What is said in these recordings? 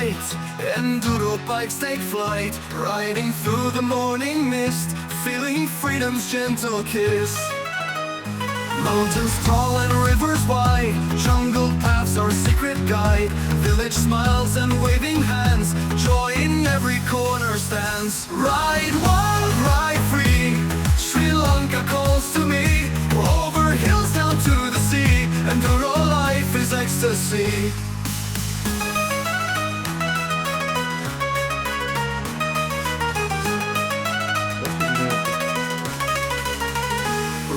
light. Enduro bikes take flight, riding through the morning mist, feeling freedom's gentle kiss. Mountains tall and rivers wide, jungle paths our secret guide. Village smiles and waving hands, joy in every corner stands. Ride wild, ride free, Sri Lanka calls to me. Over hills down to the sea, Enduro life is ecstasy.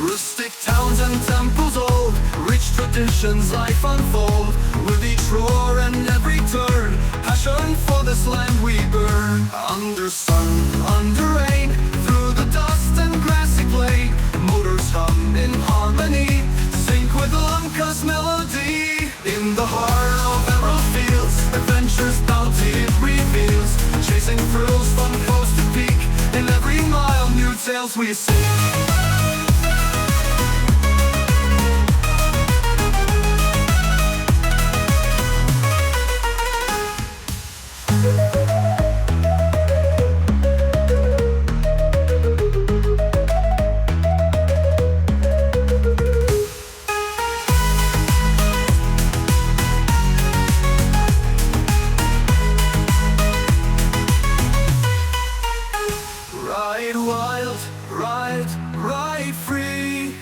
Rustic towns and temples old, rich traditions life unfold. With each roar and every turn, passion for this land we burn. Under sun, under rain, through the dust and grassy plain, motors hum in harmony, sync with Lanka's melody. In the heart of emerald fields, adventure's bounty it reveals, chasing thrills from coast to peak. In every mile, new tales we see. Ride wild, ride free,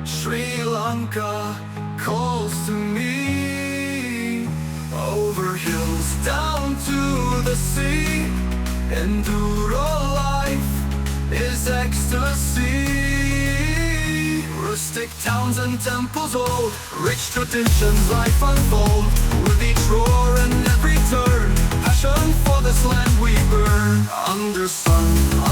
Sri Lanka calls to me. Over hills, down to the sea, Enduro life is ecstasy. Rustic towns and temples old, rich traditions life unfold. With each roar and every turn, passion for this land we burn. Under sun,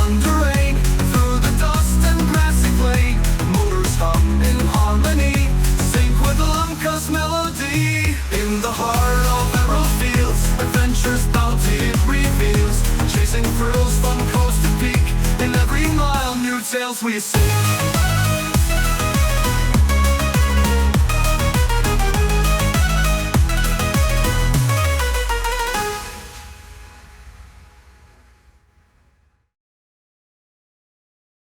under rain, through the dust and grassy plain, motors hum in harmony, sync with Lanka's melody. In the heart of emerald fields, adventure's bounty it reveals, chasing thrills from coast to peak. In every mile, new tales we see.